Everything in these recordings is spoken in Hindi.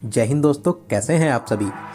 जय हिंद दोस्तों, कैसे हैं आप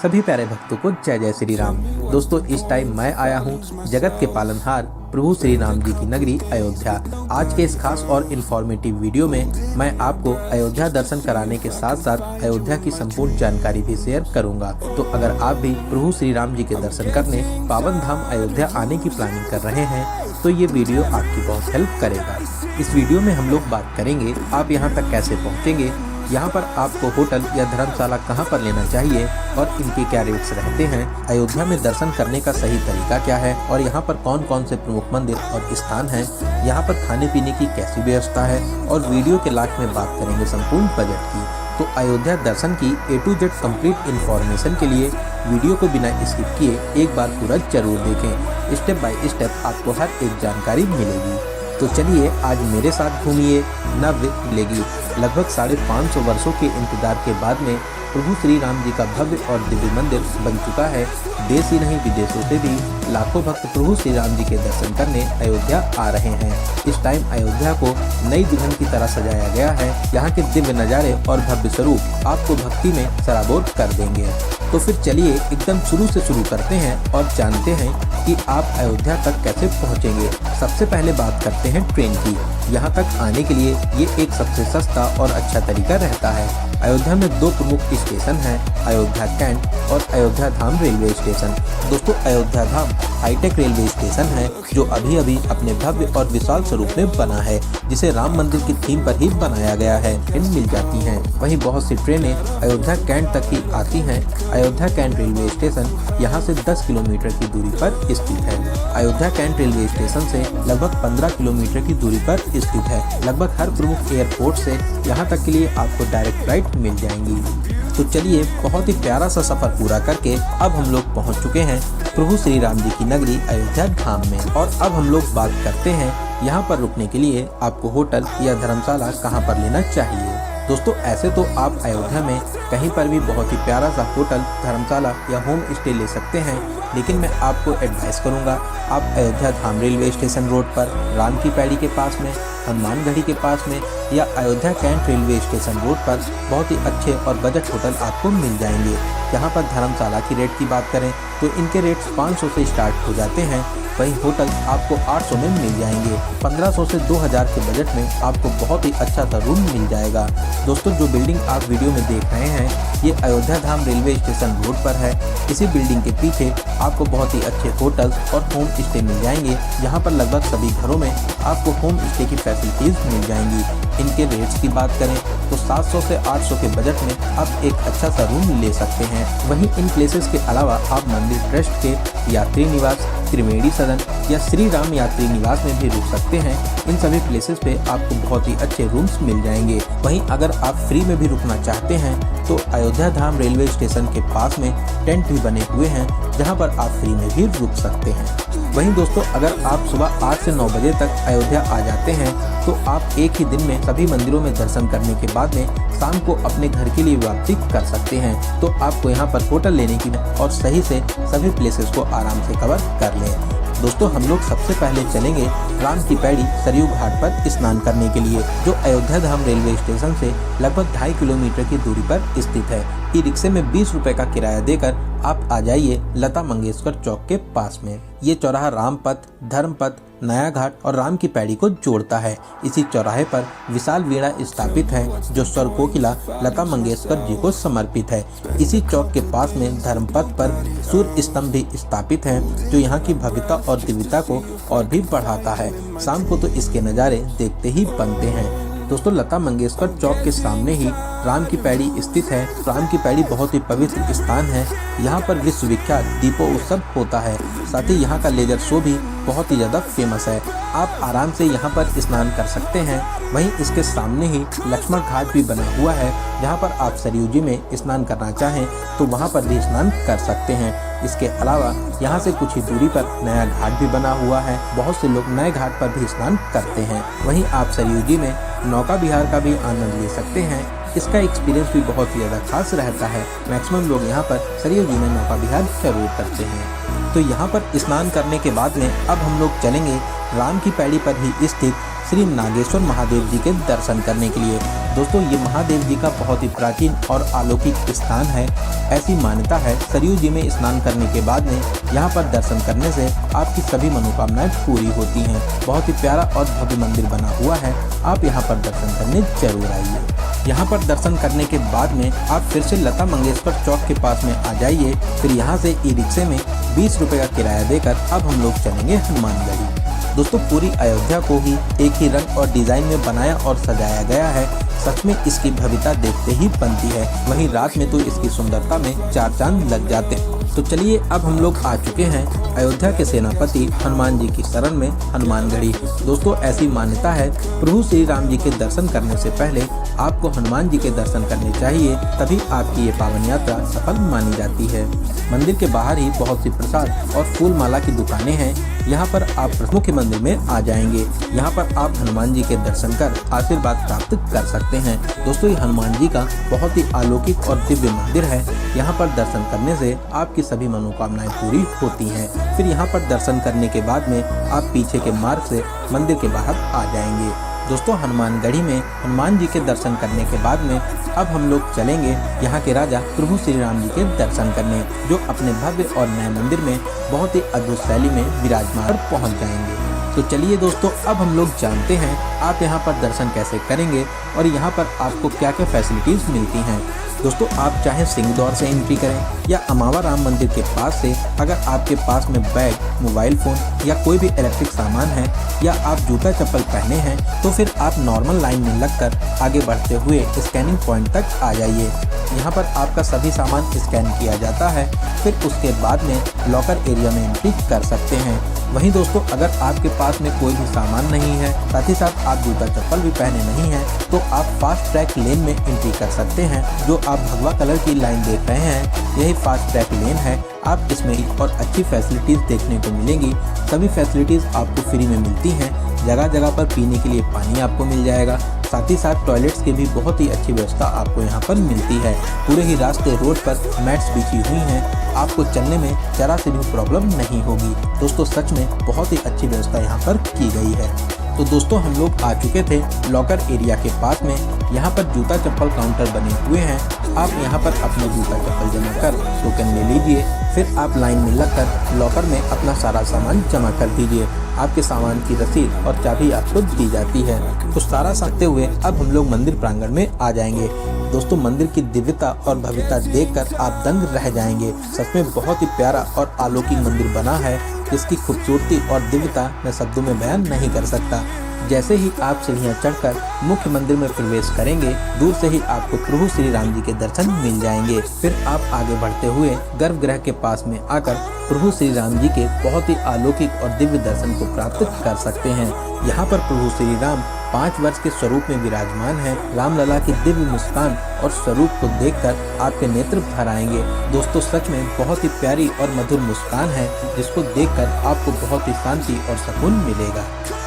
सभी प्यारे भक्तों को जय जय श्री राम। दोस्तों इस टाइम मैं आया हूं जगत के पालनहार प्रभु श्री राम जी की नगरी अयोध्या। आज के इस खास और इन्फॉर्मेटिव वीडियो में मैं आपको अयोध्या दर्शन कराने के साथ साथ अयोध्या की संपूर्ण जानकारी भी शेयर करूंगा। तो अगर आप भी प्रभु श्री राम जी के दर्शन करने पावन धाम अयोध्या आने की प्लानिंग कर रहे हैं तो ये वीडियो आपकी बहुत हेल्प करेगा। इस वीडियो में हम लोग बात करेंगे आप यहाँ तक कैसे पहुँचेंगे, यहाँ पर आपको होटल या धर्मशाला कहाँ पर लेना चाहिए और इनके क्या रेट्स रहते हैं, अयोध्या में दर्शन करने का सही तरीका क्या है और यहाँ पर कौन कौन से प्रमुख मंदिर और स्थान हैं, यहाँ पर खाने पीने की कैसी व्यवस्था है और वीडियो के लास्ट में बात करेंगे संपूर्ण बजट की। तो अयोध्या दर्शन की A to Z complete information के लिए वीडियो को बिना स्किप किए एक बार पूरा जरूर देखें। स्टेप बाय स्टेप आपको हर एक जानकारी मिलेगी। तो चलिए आज मेरे साथ घूमिए, नव्य मिलेगी। लगभग 550 वर्षों के इंतजार के बाद में प्रभु श्री राम जी का भव्य और दिव्य मंदिर बन चुका है। देश ही नहीं विदेशों से भी लाखों भक्त प्रभु श्री राम जी के दर्शन करने अयोध्या आ रहे हैं। इस टाइम अयोध्या को नई दुल्हन की तरह सजाया गया है। यहाँ के दिव्य नज़ारे और भव्य स्वरूप आपको भक्ति में सराबोर कर देंगे। तो फिर चलिए एकदम शुरू से शुरू करते हैं और जानते हैं कि आप अयोध्या तक कैसे पहुँचेंगे। सबसे पहले बात करते हैं ट्रेन की। यहाँ तक आने के लिए ये एक सबसे सस्ता और अच्छा तरीका रहता है। अयोध्या में दो प्रमुख स्टेशन हैं, अयोध्या कैंट और अयोध्या धाम रेलवे स्टेशन। दोस्तों अयोध्या धाम हाईटेक रेलवे स्टेशन है जो अभी अभी अपने भव्य और विशाल स्वरूप में बना है, जिसे राम मंदिर की थीम पर ही बनाया गया है। ट्रेन मिल जाती हैं। वहीं बहुत सी ट्रेनें अयोध्या कैंट तक ही आती हैं। अयोध्या कैंट रेलवे स्टेशन यहाँ से 10 किलोमीटर की दूरी पर स्थित है। अयोध्या कैंट रेलवे स्टेशन से लगभग 15 किलोमीटर की दूरी पर स्थित है। लगभग हर प्रमुख एयरपोर्ट से यहाँ तक के लिए आपको डायरेक्ट फ्लाइट मिल जाएंगी। तो चलिए बहुत ही प्यारा सा सफर पूरा करके अब हम लोग पहुँच चुके हैं प्रभु श्री राम जी की नगरी अयोध्या धाम में। और अब हम लोग बात करते हैं यहाँ पर रुकने के लिए आपको होटल या धर्मशाला कहाँ पर लेना चाहिए। दोस्तों ऐसे तो आप अयोध्या में कहीं पर भी बहुत ही प्यारा सा होटल, धर्मशाला या होम स्टे ले सकते हैं, लेकिन मैं आपको एडवाइस करूंगा आप अयोध्या धाम रेलवे स्टेशन रोड पर राम की पैड़ी के पास में, हनुमान गढ़ी के पास में या Ayodhya cantt railway station road पर बहुत ही अच्छे और बजट होटल आपको मिल जाएंगे। यहाँ पर धर्मशाला की रेट की बात करें तो इनके रेट्स 500 से स्टार्ट हो जाते हैं। वहीं होटल आपको 800 में मिल जाएंगे। 1500 से 2000 के बजट में आपको बहुत ही अच्छा सा रूम मिल जाएगा। दोस्तों जो बिल्डिंग आप वीडियो में देख रहे हैं ये अयोध्या धाम रेलवे स्टेशन रोड पर है। इसी बिल्डिंग के पीछे आपको बहुत ही अच्छे होटल्स और होम स्टे मिल जाएंगे। यहाँ पर लगभग सभी घरों में आपको होम स्टे की फैसिलिटीज मिल जाएंगी। इनके रेट्स की बात करें तो 700 से 800 के बजट में आप एक अच्छा सा रूम ले सकते हैं। वहीं इन प्लेसेस के अलावा आप मंदिर ट्रस्ट के यात्री निवास, त्रिवेणी सदन या श्री राम यात्री निवास में भी रुक सकते हैं। इन सभी प्लेसेस पे आपको बहुत ही अच्छे रूम्स मिल जाएंगे। वहीं अगर आप फ्री में भी रुकना चाहते हैं तो अयोध्या धाम रेलवे स्टेशन के पास में टेंट भी बने हुए हैं जहां पर आप फ्री में भी रुक सकते हैं। वहीं दोस्तों अगर आप सुबह 8 से 9 बजे तक अयोध्या आ जाते हैं तो आप एक ही दिन में सभी मंदिरों में दर्शन करने के बाद में शाम को अपने घर के लिए वापसी कर सकते हैं। तो आपको यहाँ पर होटल लेने की और सही से सभी प्लेसेस को आराम से कवर कर लें। दोस्तों हम लोग सबसे पहले चलेंगे राम की पैड़ी सरयू घाट पर स्नान करने के लिए, जो अयोध्या धाम रेलवे स्टेशन से लगभग 2.5 किलोमीटर की दूरी पर स्थित है। ई रिक्शे में 20 रुपए का किराया देकर आप आ जाइए लता मंगेशकर चौक के पास में। ये चौराहा रामपथ, धर्मपथ, नया घाट और राम की पैड़ी को जोड़ता है। इसी चौराहे पर विशाल वीणा स्थापित है जो स्वर कोकिला लता मंगेशकर जी को समर्पित है। इसी चौक के पास में धर्मपथ पर सूर्य स्तंभ भी स्थापित है जो यहाँ की भव्यता और दिव्यता को और भी बढ़ाता है। शाम को तो इसके नज़ारे देखते ही बनते हैं। दोस्तों लता मंगेशकर चौक के सामने ही राम की पैड़ी स्थित है। राम की पैड़ी बहुत ही पवित्र स्थान है। यहाँ पर विश्व विख्यात दीपोत्सव होता है। साथ ही यहाँ का लेजर शो भी बहुत ही ज़्यादा फेमस है। आप आराम से यहाँ पर स्नान कर सकते हैं। वहीं इसके सामने ही लक्ष्मण घाट भी बना हुआ है जहाँ पर आप सरयू जी में स्नान करना चाहें तो वहाँ पर भी स्नान कर सकते हैं। इसके अलावा यहाँ से कुछ ही दूरी पर नया घाट भी बना हुआ है। बहुत से लोग नए घाट पर भी स्नान करते हैं। वहीं आप सरयू जी में नौका विहार का भी आनंद ले सकते हैं। इसका एक्सपीरियंस भी बहुत ही ज़्यादा खास रहता है। मैक्सिमम लोग यहाँ पर सरयू जी में नौका विहार जरूर करते हैं। तो यहाँ पर स्नान करने के बाद में अब हम लोग चलेंगे राम की पैड़ी पर ही स्थित श्री नागेश्वर महादेव जी के दर्शन करने के लिए। दोस्तों ये महादेव जी का बहुत ही प्राचीन और अलौकिक स्थान है। ऐसी मान्यता है सरयू जी में स्नान करने के बाद में यहाँ पर दर्शन करने से आपकी सभी मनोकामनाएं पूरी होती हैं। बहुत ही प्यारा और भव्य मंदिर बना हुआ है, आप यहाँ पर दर्शन करने जरूर आइए। यहाँ पर दर्शन करने के बाद में आप फिर से लता मंगेशकर चौक के पास में आ जाइए। फिर यहाँ से ई रिक्शे में 20 रुपए का किराया देकर अब हम लोग चलेंगे हनुमानगढ़ी। दोस्तों पूरी अयोध्या को ही एक ही रंग और डिजाइन में बनाया और सजाया गया है। सच में इसकी भव्यता देखते ही बनती है, वहीं रात में तो इसकी सुंदरता में चार चांद लग जाते हैं। तो चलिए अब हम लोग आ चुके हैं अयोध्या के सेनापति हनुमान जी की शरण में हनुमानगढ़ी। दोस्तों ऐसी मान्यता है प्रभु श्री राम जी के दर्शन करने से पहले आपको हनुमान जी के दर्शन करने चाहिए, तभी आपकी ये पावन यात्रा सफल मानी जाती है। मंदिर के बाहर ही बहुत सी प्रसाद और फूल माला की दुकानें हैं। यहाँ पर आप मुख्य मंदिर में आ जाएंगे। यहाँ पर आप हनुमान जी के दर्शन कर आशीर्वाद प्राप्त कर सकते हैं। दोस्तों ये हनुमान जी का बहुत ही अलौकिक और दिव्य मंदिर है। यहाँ पर दर्शन करने से आपकी सभी मनोकामनाएं पूरी होती हैं। फिर यहाँ पर दर्शन करने के बाद में आप पीछे के मार्ग से मंदिर के बाहर आ जाएंगे। दोस्तों हनुमानगढ़ी में हनुमान जी के दर्शन करने के बाद में अब हम लोग चलेंगे यहाँ के राजा प्रभु श्री राम जी के दर्शन करने, जो अपने भव्य और नए मंदिर में बहुत ही अद्भुत शैली में विराजमान पहुँच जाएंगे। तो चलिए दोस्तों अब हम लोग जानते हैं आप यहाँ पर दर्शन कैसे करेंगे और यहाँ पर आपको क्या क्या फैसिलिटीज मिलती हैं। दोस्तों आप चाहे सिंह द्वार से एंट्री करें या अमावा राम मंदिर के पास से, अगर आपके पास में बैग, मोबाइल फ़ोन या कोई भी इलेक्ट्रिक सामान है या आप जूता चप्पल पहने हैं तो फिर आप नॉर्मल लाइन में लगकर आगे बढ़ते हुए स्कैनिंग पॉइंट तक आ जाइए। यहाँ पर आपका सभी सामान स्कैन किया जाता है, फिर उसके बाद में लॉकर एरिया में एंट्री कर सकते हैं। वहीं दोस्तों अगर आपके पास में कोई भी सामान नहीं है, साथ ही साथ आप जूता चप्पल भी पहने नहीं हैं, तो आप फास्ट ट्रैक लेन में एंट्री कर सकते हैं। जो आप भगवा कलर की लाइन देख रहे हैं यही फास्ट ट्रैक लेन है। आप इसमें और अच्छी फैसिलिटीज़ देखने को मिलेंगी। सभी फैसिलिटीज़ आपको फ्री में मिलती हैं। जगह जगह पर पीने के लिए पानी आपको मिल जाएगा, साथ ही साथ टॉयलेट्स की भी बहुत ही अच्छी व्यवस्था आपको यहाँ पर मिलती है। पूरे ही रास्ते रोड पर मैट्स बिछी हुई हैं, आपको चलने में जरा से भी प्रॉब्लम नहीं होगी। दोस्तों सच में बहुत ही अच्छी व्यवस्था यहाँ पर की गई है। तो दोस्तों हम लोग आ चुके थे लॉकर एरिया के पास में। यहाँ पर जूता चप्पल काउंटर बने हुए हैं। आप यहाँ पर अपना जूता चप्पल जमा कर टोकन ले लीजिए, फिर आप लाइन में लगकर लॉकर में अपना सारा सामान जमा कर दीजिए। आपके सामान की रसीद और चाबी आपको दी जाती है। तो सारा सकते हुए अब हम लोग मंदिर प्रांगण में आ जाएंगे। दोस्तों मंदिर की दिव्यता और भव्यता देखकर आप दंग रह जाएंगे। सच में बहुत ही प्यारा और अलौकिक मंदिर बना है, जिसकी खूबसूरती और दिव्यता मैं शब्दों में बयान नहीं कर सकता। जैसे ही आप सीढ़ियाँ चढ़कर मुख्य मंदिर में प्रवेश करेंगे, दूर से ही आपको प्रभु श्री राम जी के दर्शन मिल जाएंगे। फिर आप आगे बढ़ते हुए गर्भगृह के पास में आकर प्रभु श्री राम जी के बहुत ही अलौकिक और दिव्य दर्शन को प्राप्त कर सकते हैं। यहाँ पर प्रभु श्री राम 5 वर्ष के स्वरूप में विराजमान है। रामलला की दिव्य मुस्कान और स्वरूप को देखकर आपके नेत्र भर आएंगे। दोस्तों सच में बहुत ही प्यारी और मधुर मुस्कान है, जिसको देखकर आपको बहुत ही शांति और सुकून मिलेगा।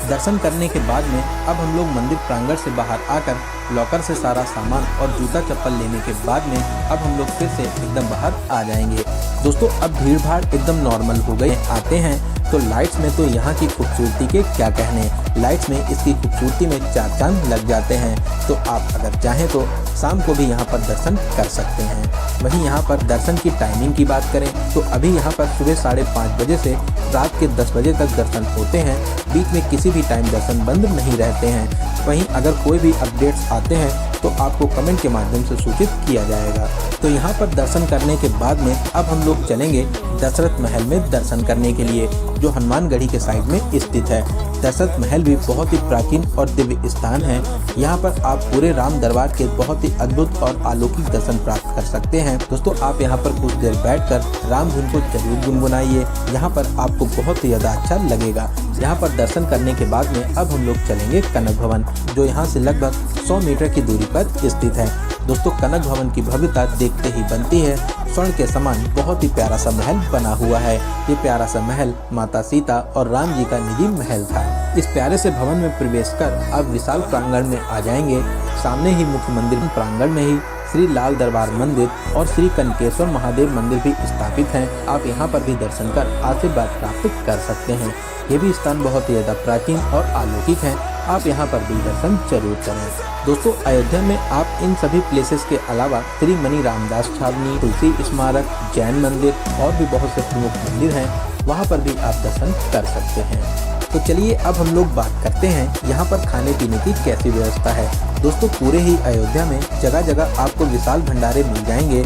दर्शन करने के बाद में अब हम लोग मंदिर प्रांगण से बाहर आकर लॉकर से सारा सामान और जूता चप्पल लेने के बाद में अब हम लोग फिर से एकदम बाहर आ जाएंगे। दोस्तों अब भीड़ भाड़ एकदम नॉर्मल हो गई। आते हैं तो लाइट्स में तो यहाँ की खूबसूरती के क्या कहने। लाइट्स में इसकी खूबसूरती में चार चांद लग जाते हैं। तो आप अगर चाहें तो शाम को भी यहाँ पर दर्शन कर सकते हैं। वहीं यहाँ पर दर्शन की टाइमिंग की बात करें तो अभी यहाँ पर सुबह 5:30 बजे से रात के 10 बजे तक दर्शन होते हैं। बीच में किसी भी टाइम दर्शन बंद नहीं रहते हैं। वहीं अगर कोई भी अपडेट्स आते हैं तो आपको कमेंट के माध्यम से सूचित किया जाएगा। तो यहाँ पर दर्शन करने के बाद में अब हम लोग चलेंगे दशरथ महल में दर्शन करने के लिए, जो हनुमानगढ़ी के साइड में स्थित है। दशरथ महल भी बहुत ही प्राचीन और दिव्य स्थान है। यहाँ पर आप पूरे राम दरबार के बहुत ही अद्भुत और अलौकिक दर्शन प्राप्त कर सकते हैं। दोस्तों आप यहाँ पर कुछ देर बैठकर राम धुन को जरूर गुनगुनाइए, यहाँ पर आपको बहुत ही ज़्यादा अच्छा लगेगा। यहाँ पर दर्शन करने के बाद में अब हम लोग चलेंगे कनक भवन, जो यहाँ से लगभग 100 मीटर की दूरी पर स्थित है। दोस्तों कनक भवन की भव्यता देखते ही बनती है। स्वर्ण के समान बहुत ही प्यारा सा महल बना हुआ है। ये प्यारा सा महल माता सीता और राम जी का निजी महल था। इस प्यारे से भवन में प्रवेश कर आप विशाल प्रांगण में आ जाएंगे। सामने ही मुख्य मंदिर प्रांगण में ही श्री लाल दरबार मंदिर और श्री कनकेश्वर महादेव मंदिर भी स्थापित हैं। आप यहाँ पर भी दर्शन कर आशीर्वाद प्राप्त कर सकते हैं। ये भी स्थान बहुत ही ज़्यादा प्राचीन और अलौकिक है। आप यहाँ पर भी दर्शन जरूर करें। दोस्तों, अयोध्या में आप इन सभी प्लेसेस के अलावा श्री मनी रामदास छावनी, तुलसी स्मारक, जैन मंदिर और भी बहुत से प्रमुख मंदिर हैं, वहाँ पर भी आप दर्शन कर सकते हैं। तो चलिए अब हम लोग बात करते हैं यहाँ पर खाने पीने की कैसी व्यवस्था है। दोस्तों, पूरे ही अयोध्या में जगह जगह आपको विशाल भंडारे मिल जाएंगे।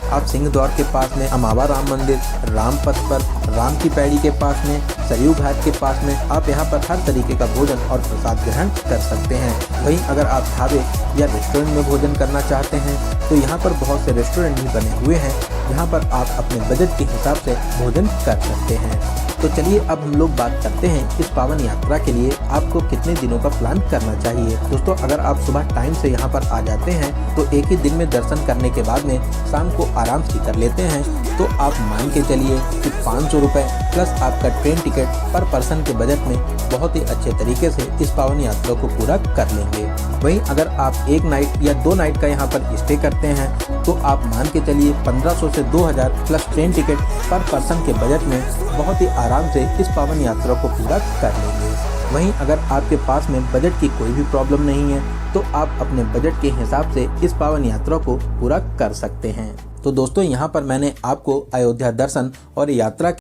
आप सिंह द्वार के पास में अमावा राम मंदिर, राम पथ पर, राम की पैड़ी के पास में, सरयू घाट के पास में आप यहाँ पर हर तरीके का भोजन और प्रसाद ग्रहण कर सकते हैं। वहीं अगर आप ढाबे या रेस्टोरेंट में भोजन करना चाहते हैं तो यहाँ पर बहुत से रेस्टोरेंट भी बने हुए हैं, जहाँ पर आप अपने बजट के हिसाब से भोजन कर सकते हैं। तो चलिए अब हम लोग बात करते हैं इस पावन यात्रा के लिए आपको कितने दिनों का प्लान करना चाहिए। दोस्तों, अगर आप सुबह टाइम से यहाँ पर आ जाते हैं तो एक ही दिन में दर्शन करने के बाद में शाम को आराम से कर लेते हैं तो आप मान के चलिए कि 500 रुपये प्लस आपका ट्रेन टिकट पर पर्सन के बजट में बहुत ही अच्छे तरीके से इस पावन यात्रा को पूरा कर लेंगे। वहीं अगर आप 1 नाइट या 2 नाइट का यहाँ पर स्टे करते हैं तो आप मान के चलिए 1500 से 2000 प्लस ट्रेन टिकट पर पर्सन के बजट में बहुत ही आराम से इस पावन यात्रा को पूरा कर लेंगे। वहीं अगर आपके पास में बजट की कोई भी प्रॉब्लम नहीं है तो आप अपने बजट के हिसाब से इस पावन यात्रा को पूरा कर सकते हैं। तो दोस्तों, यहाँ पर मैंने आपको अयोध्या दर्शन और यात्रा